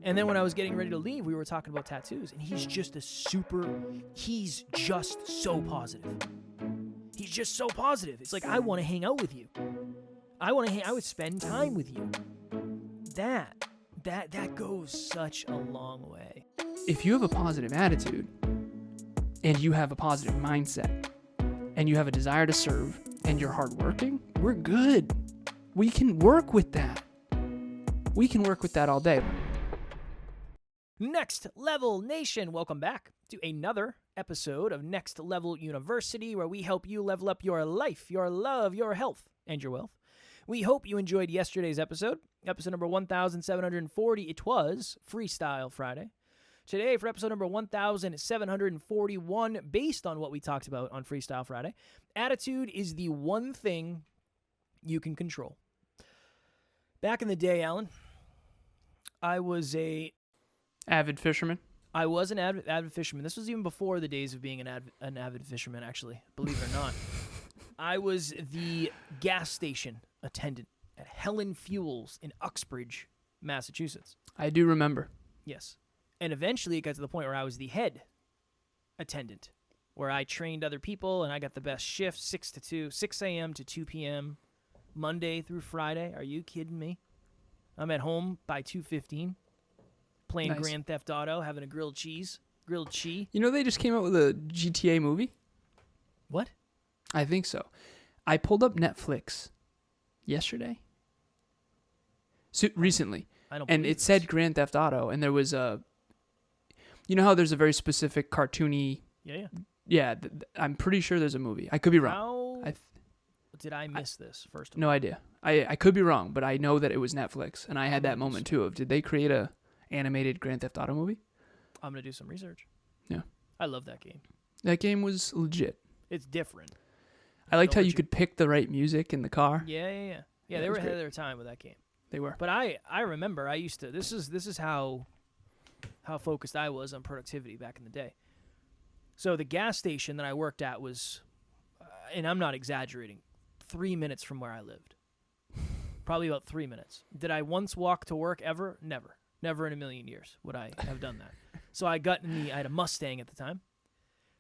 And then when I was getting ready to leave, we were talking about tattoos, and he's just so positive. He's just so positive. It's like, I want to hang out with you. I would spend time with you. That goes such a long way. If you have a positive attitude and you have a positive mindset and you have a desire to serve and you're hardworking, we're good. We can work with that. We can work with that all day. Next Level Nation, welcome back to another episode of Next Level University, where we help you level up your life, your love, your health, and your wealth. We hope you enjoyed yesterday's episode number 1740. It was Freestyle Friday. Today, for episode number 1741, based on what we talked about on Freestyle Friday, attitude is the one thing you can control. Back in the day, Alan, I was an avid fisherman. I was an avid fisherman. This was even before the days of being an avid fisherman, actually, believe it or not. I was the gas station attendant at Helen Fuels in Uxbridge, Massachusetts. I do remember. Yes. And eventually it got to the point where I was the head attendant, where I trained other people and I got the best shift, 6 a.m. to 2 p.m., Monday through Friday. Are you kidding me? I'm at home by 2:15, playing Nice. Grand Theft Auto, having a grilled cheese. You know they just came out with a GTA movie? What? I think so. I pulled up Netflix yesterday. Recently. And it said Grand Theft Auto, and there was a... You know how there's a very specific cartoony... Yeah. Yeah, I'm pretty sure there's a movie. I could be wrong. How did I miss this, first of all? No idea. I could be wrong, but I know that it was Netflix, and I had that moment, too, of did they create a animated Grand Theft Auto movie? I'm going to do some research. Yeah. I love that game. That game was legit. It's different. I liked how you could pick the right music in the car. Yeah, they were ahead of their time with that game. They were. But I remember I used to... This is how focused I was on productivity back in the day. So the gas station that I worked at was, and I'm not exaggerating, 3 minutes from where I lived. Probably about 3 minutes. Did I once walk to work ever? Never. Never in a million years would I have done that. So I had a Mustang at the time.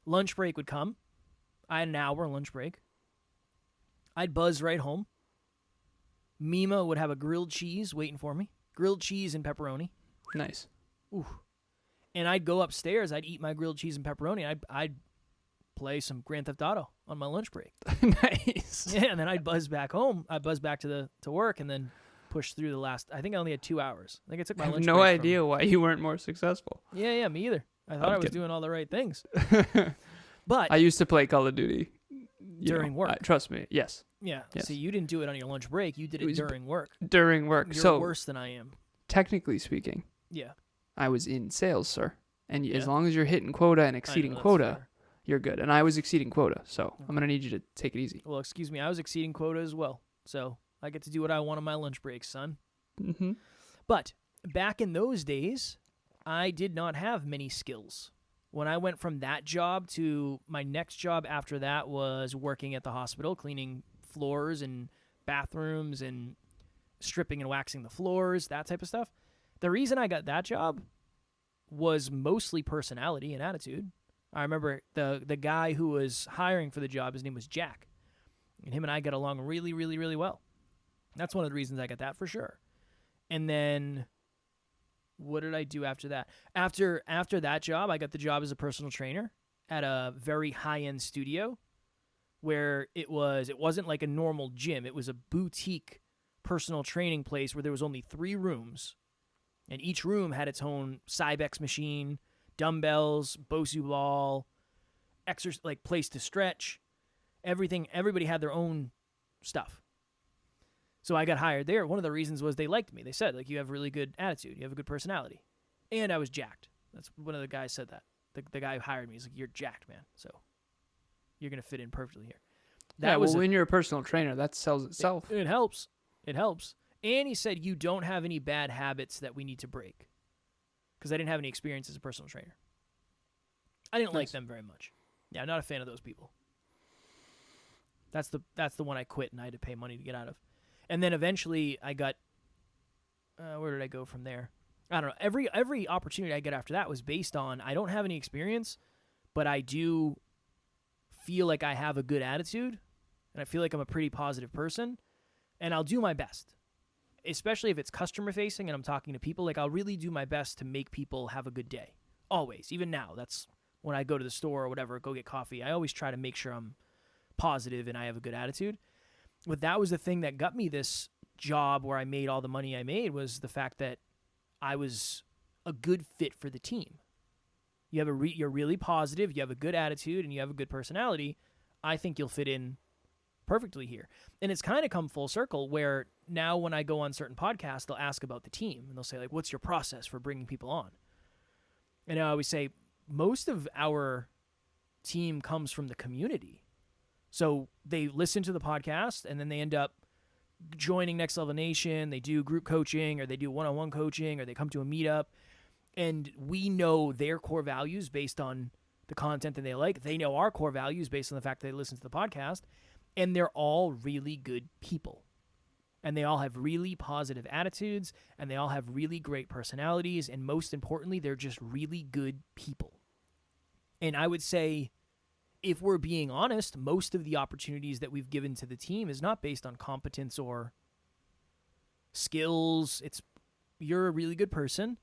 Lunch break would come. I had an hour lunch break. I'd buzz right home. Mima would have a grilled cheese waiting for me. Grilled cheese and pepperoni. Nice. Ooh. And I'd go upstairs. I'd eat my grilled cheese and pepperoni. I'd play some Grand Theft Auto on my lunch break. Nice. Yeah, and then I'd buzz back home. I'd buzz back to work and then push through the last... I think I only had 2 hours. I think I took my lunch break. I have no idea why you weren't more successful. Yeah, me either. I thought I was doing all the right things. But I used to play Call of Duty. During work. Trust me. Yes. Yeah. Yes. See, you didn't do it on your lunch break. You did it during work. During work. You're worse than I am. Technically speaking. Yeah. I was in sales, sir. And as long as you're hitting quota and exceeding quota, you're good. And I was exceeding quota, so I'm going to need you to take it easy. Well, excuse me. I was exceeding quota as well. So I get to do what I want on my lunch breaks, son. Mm-hmm. But back in those days, I did not have many skills. When I went from that job to my next job after that was working at the hospital, cleaning floors and bathrooms and stripping and waxing the floors, that type of stuff. The reason I got that job was mostly personality and attitude. I remember the guy who was hiring for the job, his name was Jack. And him and I got along really, really, really well. That's one of the reasons I got that for sure. And then... what did I do after that? After that job, I got the job as a personal trainer at a very high-end studio where it wasn't like a normal gym. It was a boutique personal training place where there was only 3 rooms, and each room had its own Cybex machine, dumbbells, Bosu ball, place to stretch, everything. Everybody had their own stuff. So I got hired there. One of the reasons was they liked me. They said, you have really good attitude. You have a good personality. And I was jacked. That's one of the guys said that. The guy who hired me is like, you're jacked, man. So you're going to fit in perfectly here. When you're a personal trainer, that sells itself. It helps. It helps. And he said, you don't have any bad habits that we need to break. Because I didn't have any experience as a personal trainer. I didn't like them very much. Yeah, I'm not a fan of those people. That's the one I quit and I had to pay money to get out of. And then eventually I got, where did I go from there? I don't know. Every opportunity I get after that was based on I don't have any experience, but I do feel like I have a good attitude, and I feel like I'm a pretty positive person, and I'll do my best. Especially if it's customer facing and I'm talking to people, like I'll really do my best to make people have a good day. Always. Even now. That's when I go to the store or whatever, go get coffee. I always try to make sure I'm positive and I have a good attitude. But that was the thing that got me this job where I made all the money I made, was the fact that I was a good fit for the team. You have you're really positive, you have a good attitude, and you have a good personality. I think you'll fit in perfectly here. And it's kind of come full circle where now when I go on certain podcasts, they'll ask about the team and they'll say, like, what's your process for bringing people on? And I always say most of our team comes from the community. So they listen to the podcast and then they end up joining Next Level Nation. They do group coaching, or they do one-on-one coaching, or they come to a meetup. And we know their core values based on the content that they like. They know our core values based on the fact that they listen to the podcast. And they're all really good people. And they all have really positive attitudes, and they all have really great personalities, and most importantly, they're just really good people. And I would say, if we're being honest, most of the opportunities that we've given to the team is not based on competence or skills. It's, you're a really good person,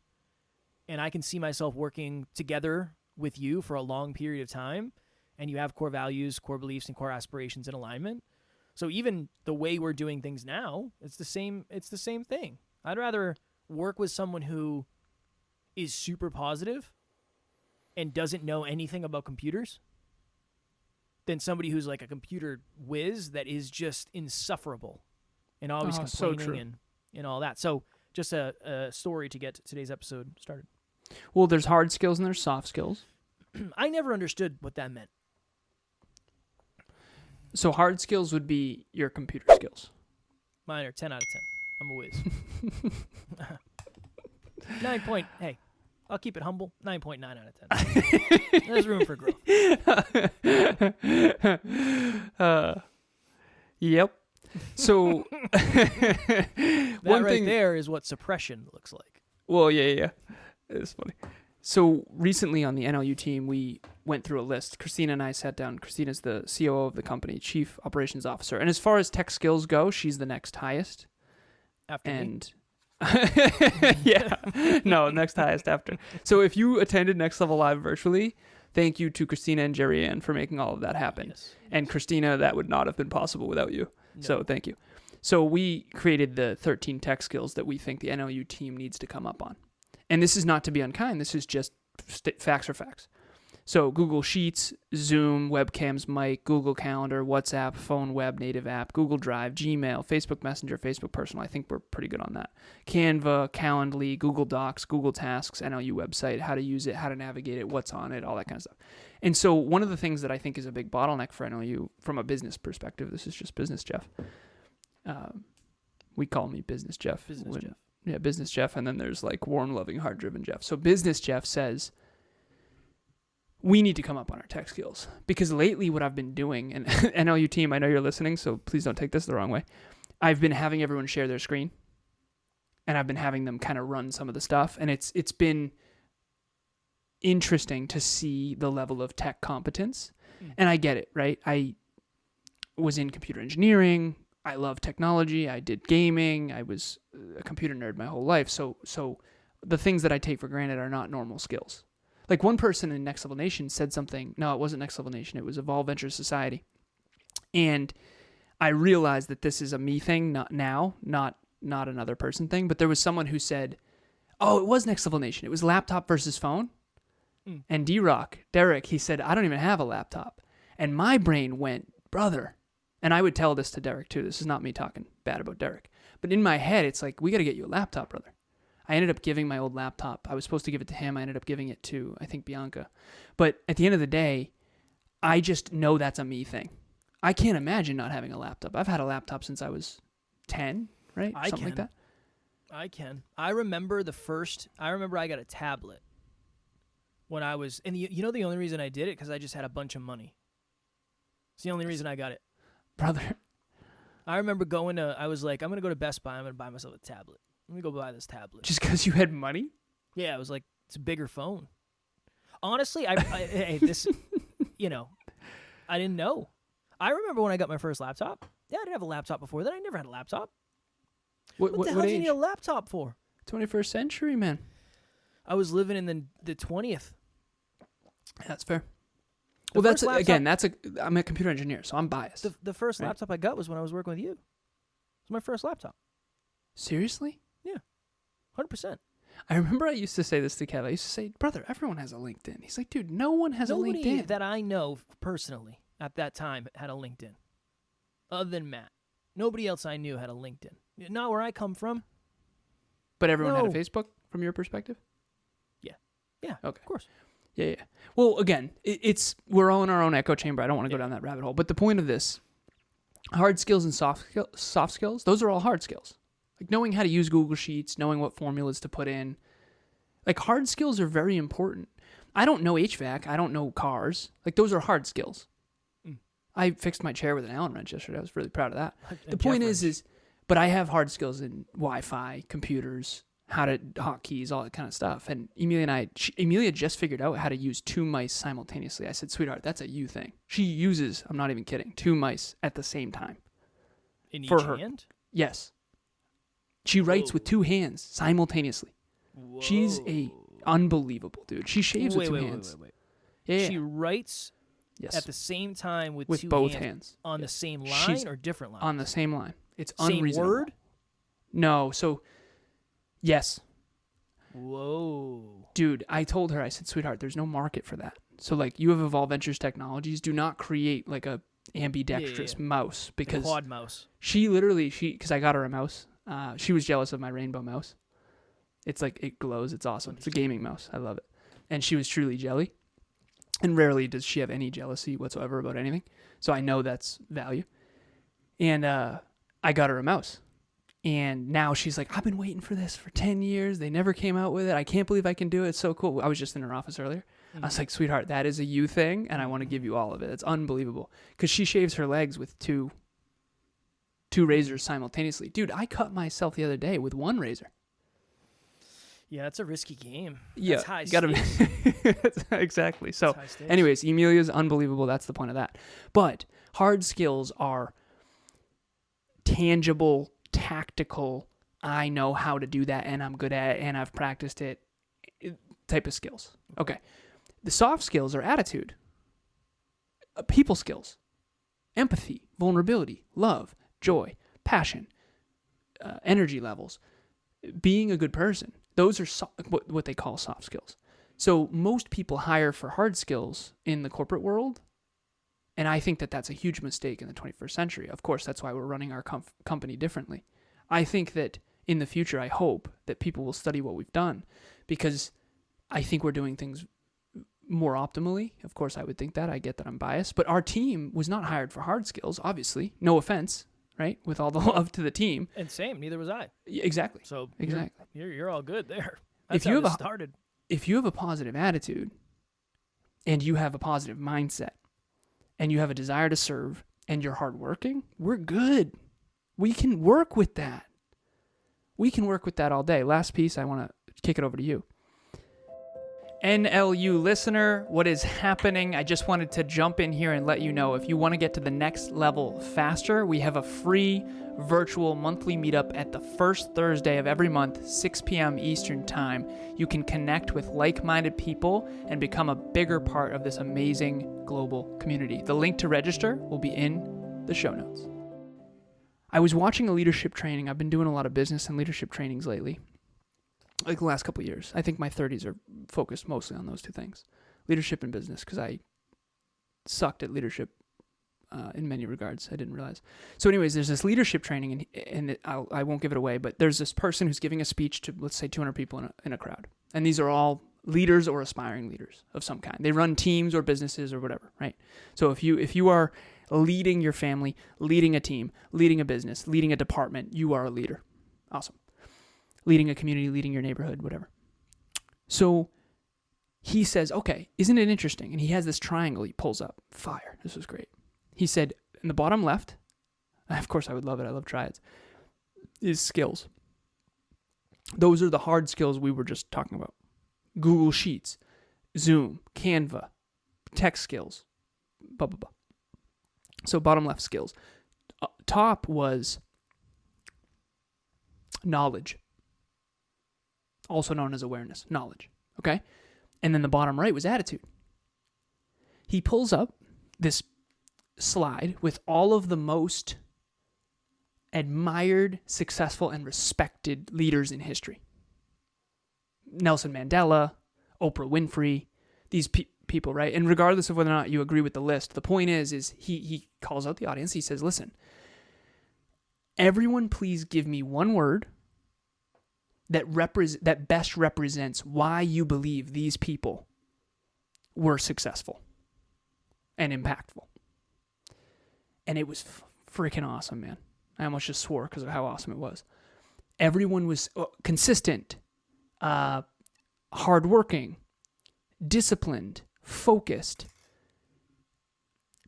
and I can see myself working together with you for a long period of time, and you have core values, core beliefs, and core aspirations in alignment. So even the way we're doing things now, it's the same thing. I'd rather work with someone who is super positive and doesn't know anything about computers than somebody who's like a computer whiz that is just insufferable and always complaining and all that. So just a story to get today's episode started. Well, there's hard skills and there's soft skills. I never understood what that meant. So hard skills would be your computer skills. Mine are 10 out of 10. I'm a whiz. 9 point. Hey, I'll keep it humble. 9.9 out of 10. There's room for growth. Yep. So that one right thing there is what suppression looks like. Well, yeah. It's funny. So recently on the NLU team, we went through a list. Christina and I sat down. Christina's the COO of the company, Chief Operations Officer. And as far as tech skills go, she's the next highest. After me? Yeah. No, next highest after. So if you attended Next Level Live virtually, thank you to Christina and Jerry Ann for making all of that happen. Yes. And Christina, that would not have been possible without you. No. So thank you. So we created the 13 tech skills that we think the NLU team needs to come up on. And this is not to be unkind. This is just facts are facts. So Google Sheets, Zoom, webcams, mic, Google Calendar, WhatsApp, phone, web, native app, Google Drive, Gmail, Facebook Messenger, Facebook Personal. I think we're pretty good on that. Canva, Calendly, Google Docs, Google Tasks, NLU website, how to use it, how to navigate it, what's on it, all that kind of stuff. And so one of the things that I think is a big bottleneck for NLU from a business perspective, this is just Business Jeff. We call me Business Jeff. Jeff. Yeah, Business Jeff, and then there's like warm, loving, heart-driven Jeff. So Business Jeff says, we need to come up on our tech skills. Because lately what I've been doing, and NLU team, I know you're listening, so please don't take this the wrong way. I've been having everyone share their screen, and I've been having them kind of run some of the stuff, and it's been interesting to see the level of tech competence. And I get it, right? I was in computer engineering. I love technology. I did gaming. I was a computer nerd my whole life. So the things that I take for granted are not normal skills. Like one person in Next Level Nation said something. No, it wasn't Next Level Nation. It was Evolve Ventures Society. And I realized that this is a me thing, not another person thing. But there was someone who said, oh, it was Next Level Nation. It was laptop versus phone. And Derek, he said, I don't even have a laptop. And my brain went, brother. And I would tell this to Derek too. This is not me talking bad about Derek. But in my head, it's like, we got to get you a laptop, brother. I ended up giving my old laptop. I was supposed to give it to him. I ended up giving it to, I think, Bianca. But at the end of the day, I just know that's a me thing. I can't imagine not having a laptop. I've had a laptop since I was 10, right? Something like that. I can. I remember I got a tablet when I was, and the only reason I did it, because I just had a bunch of money. It's the only reason I got it. Brother. I remember I was like, I'm going to go to Best Buy. I'm going to buy myself a tablet. Let me go buy this tablet. Just because you had money? Yeah, it was like, it's a bigger phone. Honestly, hey, this, I didn't know. I remember when I got my first laptop. Yeah, I didn't have a laptop before then. I never had a laptop. What the hell do you need a laptop for? 21st century, man. I was living in the 20th. That's fair. Well, I'm a computer engineer, so I'm biased. The first laptop I got was when I was working with you. It was my first laptop. Seriously? Yeah, 100%. I remember I used to say this to Kev. I used to say, brother, everyone has a LinkedIn. He's like, dude, no one has a LinkedIn. Nobody that I know personally at that time had a LinkedIn. Other than Matt. Nobody else I knew had a LinkedIn. Not where I come from. But everyone had a Facebook from your perspective? Yeah, okay. Of course. Yeah. Well, again, we're all in our own echo chamber. I don't want to go down that rabbit hole. But the point of this, hard skills and soft skills, those are all hard skills. Like knowing how to use Google Sheets, knowing what formulas to put in. Like hard skills are very important. I don't know HVAC. I don't know cars. Like those are hard skills. I fixed my chair with an Allen wrench yesterday. I was really proud of that. The point is, but I have hard skills in Wi-Fi, computers, hotkeys, all that kind of stuff. And Amelia just figured out how to use 2 mice simultaneously. I said, sweetheart, that's a you thing. She uses, I'm not even kidding, 2 mice at the same time. In each hand? Yes. She writes with 2 hands simultaneously. Whoa. She's unbelievable, dude. She shaves with 2 hands. Wait. Yeah. She writes at the same time with 2 both hands. hands. On the same line or different lines? On the same line. It's same unreasonable. Word? No, so yes. Whoa. Dude, I told her, I said, sweetheart, there's no market for that. So like you have Evolve Ventures Technologies, do not create like a ambidextrous mouse because the quad mouse. She because I got her a mouse. She was jealous of my rainbow mouse. It's like, it glows. It's awesome. It's a gaming mouse. I love it. And she was truly jelly. And rarely does she have any jealousy whatsoever about anything. So I know that's value. And I got her a mouse. And now she's like, I've been waiting for this for 10 years. They never came out with it. I can't believe I can do it. It's so cool. I was just in her office earlier. I was like, sweetheart, that is a you thing, and I want to give you all of it. It's unbelievable. Because she shaves her legs with two razors simultaneously. Dude, I cut myself the other day with 1 razor. Yeah, that's a risky game. Yeah, that's high stakes. Exactly. So, anyways, Emilia's unbelievable. That's the point of that. But hard skills are tangible, tactical, I know how to do that, and I'm good at it, and I've practiced it type of skills. Okay. The soft skills are attitude, people skills, empathy, vulnerability, love, joy, passion, energy levels, being a good person. Those are what they call soft skills. So most people hire for hard skills in the corporate world, and I think that that's a huge mistake in the 21st century. Of course, that's why we're running our company differently. I think that in the future, I hope that people will study what we've done, because I think we're doing things more optimally. Of course, I would think that. I get that I'm biased. But our team was not hired for hard skills, obviously. No offense, right? With all the love to the team. And same, neither was I. Exactly. So exactly. You're all good there. That's how it started. If you have a positive attitude and you have a positive mindset and you have a desire to serve and you're hardworking, we're good. We can work with that. We can work with that all day. Last piece, I want to kick it over to you. NLU listener, what is happening? I just wanted to jump in here and let you know, if you want to get to the next level faster, we have a free virtual monthly meetup at the first Thursday of every month, 6 p.m. Eastern Time. You can connect with like-minded people and become a bigger part of this amazing global community. The link to register will be in the show notes. I was watching a leadership training. I've been doing a lot of business and leadership trainings lately, like the last couple of years. I think my 30s are focused mostly on those 2 things, leadership and business, because I sucked at leadership in many regards. I didn't realize. So anyways, there's this leadership training, and I won't give it away, but there's this person who's giving a speech to, let's say, 200 people in a crowd. And these are all leaders or aspiring leaders of some kind. They run teams or businesses or whatever, right? So if you are leading your family, leading a team, leading a business, leading a department, you are a leader. Awesome. Leading a community, leading your neighborhood, whatever. So he says, okay, isn't it interesting? And he has this triangle he pulls up. Fire. This was great. He said, in the bottom left, of course I would love it, I love triads, is skills. Those are the hard skills we were just talking about. Google Sheets, Zoom, Canva, text skills, blah, blah, blah. So bottom left skills. Top was knowledge, also known as awareness, knowledge, okay? And then the bottom right was attitude. He pulls up this slide with all of the most admired, successful, and respected leaders in history. Nelson Mandela, Oprah Winfrey, these people, right? And regardless of whether or not you agree with the list, the point is he calls out the audience. He says, listen, everyone please give me one word that best represents why you believe these people were successful and impactful. And it was freaking awesome, man. I almost just swore because of how awesome it was. Everyone was consistent, hardworking, disciplined, focused,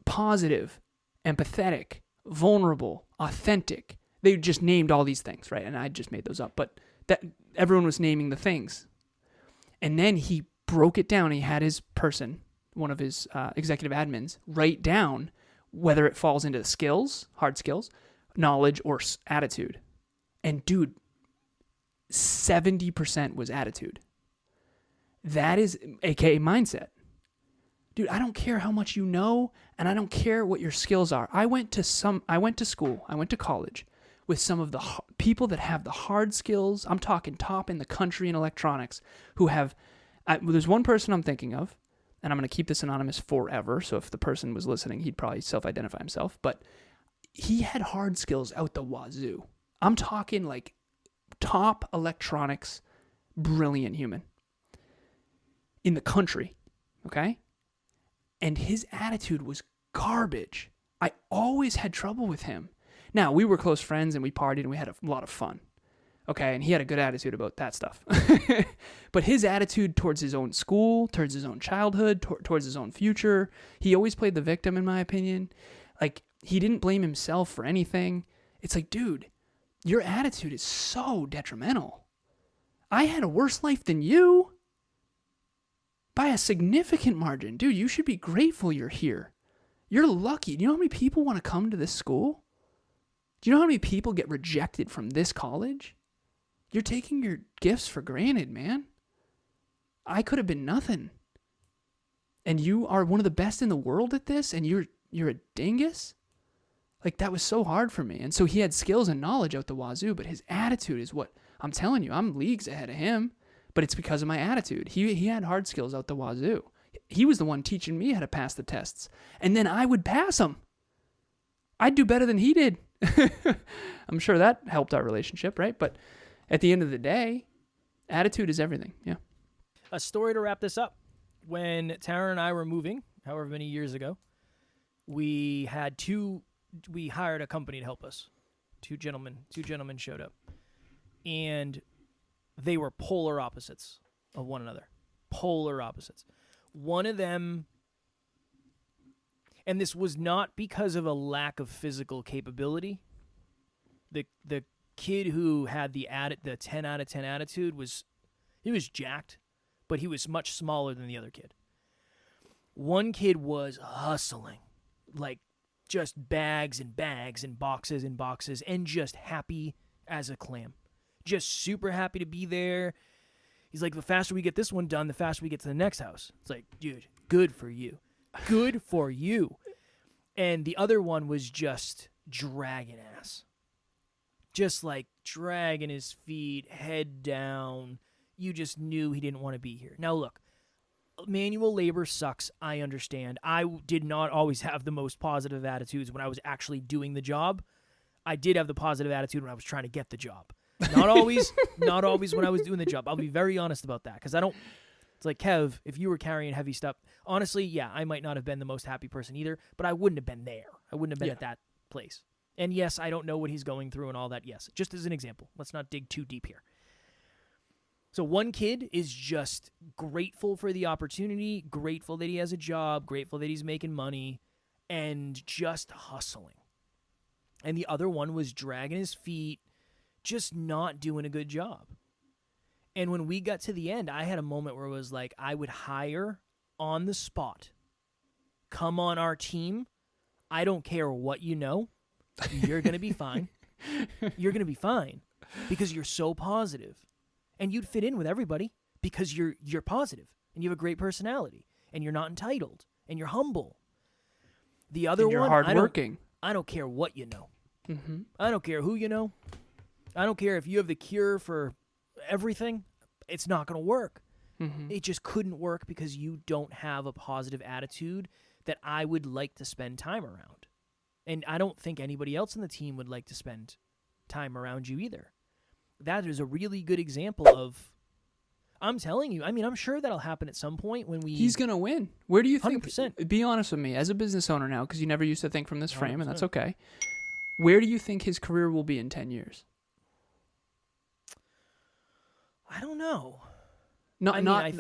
positive, empathetic, vulnerable, authentic. They just named all these things, right? And I just made those up, but that everyone was naming the things. And then he broke it down. He had his person, one of his executive admins, write down whether it falls into skills, hard skills, knowledge, or attitude. And dude, 70% was attitude. That is AKA mindset. Dude, I don't care how much you know, and I don't care what your skills are. I went to college with some of the people that have the hard skills. I'm talking top in the country in electronics who have, there's one person I'm thinking of, and I'm going to keep this anonymous forever, so if the person was listening, he'd probably self-identify himself, but he had hard skills out the wazoo. I'm talking like top electronics, brilliant human in the country, okay? And his attitude was garbage. I always had trouble with him. Now, we were close friends and we partied and we had a lot of fun, okay? And he had a good attitude about that stuff. But his attitude towards his own school, towards his own childhood, towards his own future, he always played the victim, in my opinion. Like, he didn't blame himself for anything. It's like, dude, your attitude is so detrimental. I had a worse life than you by a significant margin. Dude, you should be grateful you're here. You're lucky. Do you know how many people want to come to this school? Do you know how many people get rejected from this college? You're taking your gifts for granted, man. I could have been nothing. And you are one of the best in the world at this, and you're a dingus? Like, that was so hard for me. And so he had skills and knowledge out the wazoo, but his attitude is what, I'm telling you, I'm leagues ahead of him, but it's because of my attitude. He had hard skills out the wazoo. He was the one teaching me how to pass the tests. And then I would pass them. I'd do better than he did. I'm sure that helped our relationship, right? But at the end of the day, attitude is everything. Yeah. A story to wrap this up. When Tara and I were moving, however many years ago, we hired a company to help us. Two gentlemen showed up. And they were polar opposites of one another. Polar opposites. One of them, and this was not because of a lack of physical capability. The kid who had the 10 out of 10 attitude was jacked, but he was much smaller than the other kid. One kid was hustling, like just bags and bags and boxes and boxes, and just happy as a clam. Just super happy to be there. He's like, the faster we get this one done, the faster we get to the next house. It's like, dude, good for you. Good for you. And the other one was just dragging ass. Just like dragging his feet, head down. You just knew he didn't want to be here. Now look, manual labor sucks. I understand. I did not always have the most positive attitudes when I was actually doing the job. I did have the positive attitude when I was trying to get the job. Not always when I was doing the job. I'll be very honest about that, because it's like, Kev, if you were carrying heavy stuff, honestly, yeah, I might not have been the most happy person either, but I wouldn't have been there. I wouldn't have been at that place. And yes, I don't know what he's going through and all that. Yes, just as an example. Let's not dig too deep here. So one kid is just grateful for the opportunity, grateful that he has a job, grateful that he's making money, and just hustling. And the other one was dragging his feet, just not doing a good job. And when we got to the end, I had a moment where it was like, I would hire on the spot. Come on our team. I don't care what you know. You're going to be fine. You're going to be fine because you're so positive. And you'd fit in with everybody because you're positive and you have a great personality and you're not entitled and you're humble. The other and you're one, hardworking. I don't care what you know. Mm-hmm. I don't care who you know. I don't care if you have the cure for everything. It's not going to work. Mm-hmm. It just couldn't work because you don't have a positive attitude that I would like to spend time around. And I don't think anybody else in the team would like to spend time around you either. That is a really good example of, I'm telling you, I mean, I'm sure that'll happen at some point when we... He's going to win. Where do you think... 100%. Be honest with me, as a business owner now, because you never used to think from this frame, 100%. and that's okay. Where do you think his career will be in 10 years? I don't know. No,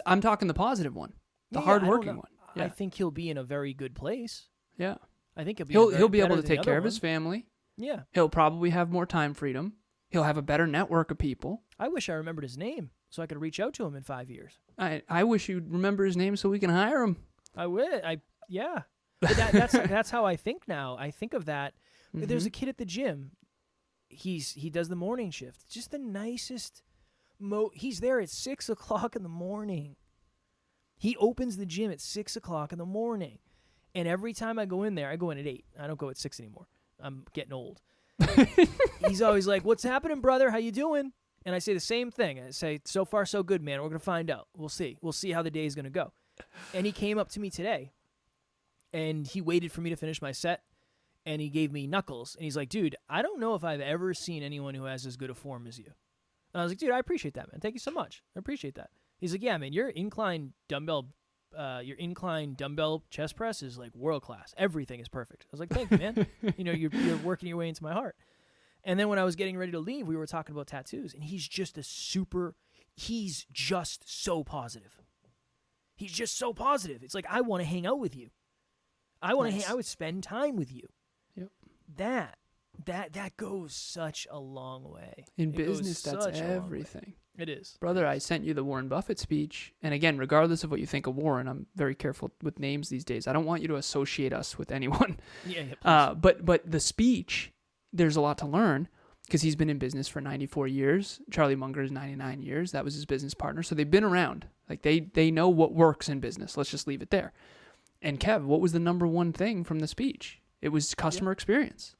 I'm talking the positive one. The hardworking one. Yeah. I think he'll be in a very good place. Yeah. I think he'll be able to take care of his family. Yeah. He'll probably have more time freedom. He'll have a better network of people. I wish I remembered his name so I could reach out to him in 5 years. I wish you'd remember his name so we can hire him. I would. Yeah. But that's how I think now. I think of that. Mm-hmm. There's a kid at the gym. He does the morning shift. Just the nicest. He's there at 6 o'clock in the morning. He opens the gym at 6 o'clock in the morning. And every time I go in there, I go in at 8. I don't go at 6 anymore. I'm getting old. He's always like, "What's happening, brother? How you doing?" And I say the same thing. I say, "So far, so good, man. We're going to find out. We'll see. We'll see how the day is going to go." And he came up to me today, and he waited for me to finish my set, and he gave me knuckles. And he's like, "Dude, I don't know if I've ever seen anyone who has as good a form as you." And I was like, "Dude, I appreciate that, man. Thank you so much. I appreciate that." He's like, "Yeah, man, your incline dumbbell chest press is like world class. Everything is perfect." I was like, "Thank you, man. You're working your way into my heart." And then when I was getting ready to leave, we were talking about tattoos, and he's just so positive. He's just so positive. It's like, I want to hang out with you. I would spend time with you. Yep. That goes such a long way. In business, that's everything. It is. Brother, I sent you the Warren Buffett speech. And again, regardless of what you think of Warren, I'm very careful with names these days. I don't want you to associate us with anyone. Yeah. But the speech, there's a lot to learn because he's been in business for 94 years. Charlie Munger's 99 years. That was his business partner. So they've been around. Like they know what works in business. Let's just leave it there. And Kev, what was the number one thing from the speech? It was customer experience.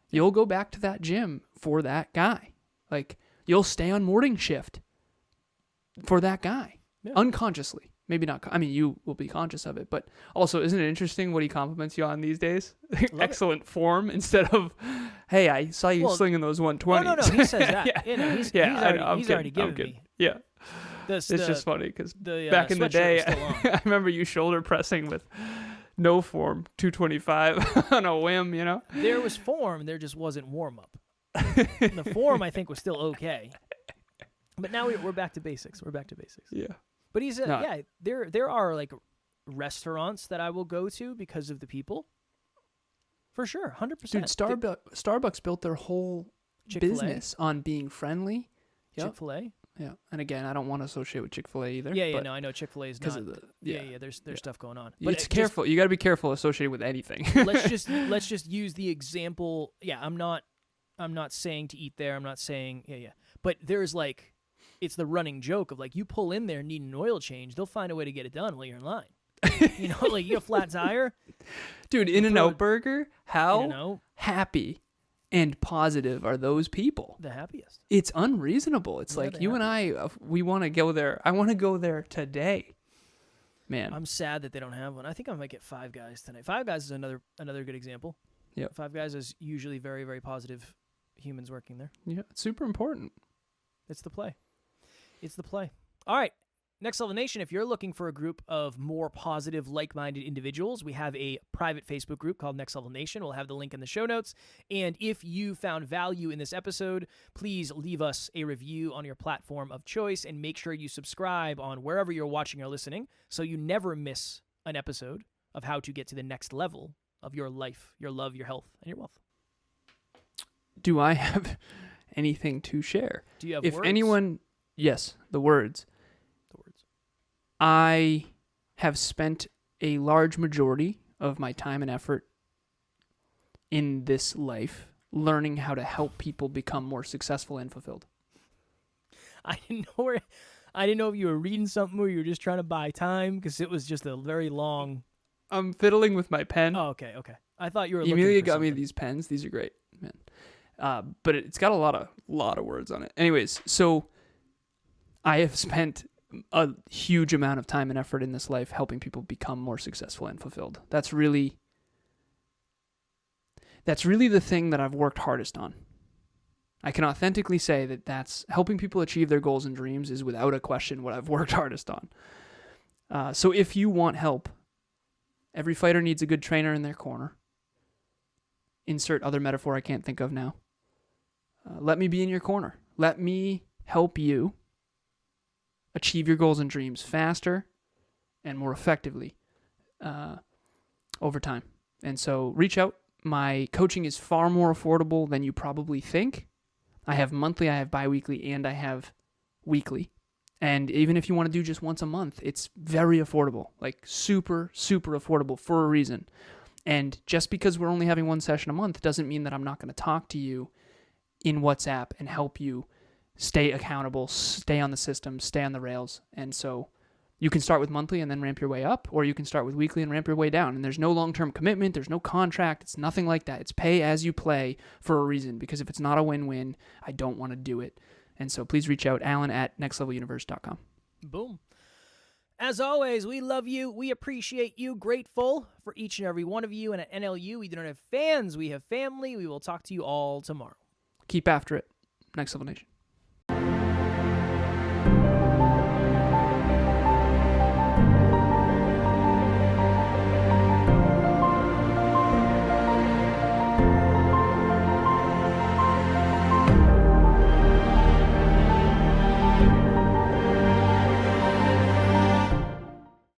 You'll go back to that gym for that guy. Like, you'll stay on morning shift for that guy. Yeah. Unconsciously. Maybe not. I mean, you will be conscious of it. But also, isn't it interesting what he compliments you on these days? Excellent form instead of, "Hey, I saw you slinging those 120s. No. He says that. Yeah. He's already given me. Yeah. It's just funny because back in the day, I remember you shoulder pressing with no form, 225 on a whim, There was form, there just wasn't warm-up. The form, I think, was still okay. But now we're back to basics. Yeah. But there are, like, restaurants that I will go to because of the people. For sure, 100%. Dude, Starbucks built their whole business on being friendly. Yep. Chick-fil-A. Yeah, and again, I don't want to associate with Chick-fil-A either. No, I know Chick-fil-A is not. There's stuff going on. But it's careful. You got to be careful associated with anything. let's just use the example. Yeah, I'm not saying to eat there. I'm not saying But there's like, it's the running joke of like, you pull in there needing an oil change, they'll find a way to get it done while you're in line. Like, you got a flat tire. Dude, In-N-Out Burger, how happy and positive are those people? The happiest. It's unreasonable. It's like you and I, we want to go there. I want to go there today. Man. I'm sad that they don't have one. I think I might get Five Guys tonight. Five Guys is another good example. Yeah. Five Guys is usually very, very positive humans working there. Yeah, it's super important. It's the play. All right. Next Level Nation, if you're looking for a group of more positive, like-minded individuals, we have a private Facebook group called Next Level Nation. We'll have the link in the show notes. And if you found value in this episode, please leave us a review on your platform of choice and make sure you subscribe on wherever you're watching or listening so you never miss an episode of how to get to the next level of your life, your love, your health, and your wealth. Do I have anything to share? Do you have If words? anyone... Yes, the words. The words. I have spent a large majority of my time and effort in this life learning how to help people become more successful and fulfilled. I didn't know if you were reading something or you were just trying to buy time, because it was just a very long. I'm fiddling with my pen. Oh, okay. I thought you were. Emilia looking for got me something. these pens. These are great, man. But it's got a lot of words on it. Anyways, so I have spent a huge amount of time and effort in this life helping people become more successful and fulfilled. That's really the thing that I've worked hardest on. I can authentically say that that's helping people achieve their goals and dreams is without a question what I've worked hardest on. So if you want help, every fighter needs a good trainer in their corner. Insert other metaphor I can't think of now. Let me be in your corner. Let me help you achieve your goals and dreams faster and more effectively over time. And so reach out. My coaching is far more affordable than you probably think. I have monthly, I have bi-weekly, and I have weekly. And even if you want to do just once a month, it's very affordable, like super, super affordable for a reason. And just because we're only having one session a month doesn't mean that I'm not going to talk to you in WhatsApp and help you stay accountable, stay on the system, stay on the rails. And so you can start with monthly and then ramp your way up, or you can start with weekly and ramp your way down. And there's no long-term commitment. There's no contract. It's nothing like that. It's pay as you play for a reason, because if it's not a win-win, I don't want to do it. And so please reach out, alan@nextleveluniverse.com. Boom. As always, we love you. We appreciate you. Grateful for each and every one of you. And at NLU, we don't have fans. We have family. We will talk to you all tomorrow. Keep after it. Next Level Nation.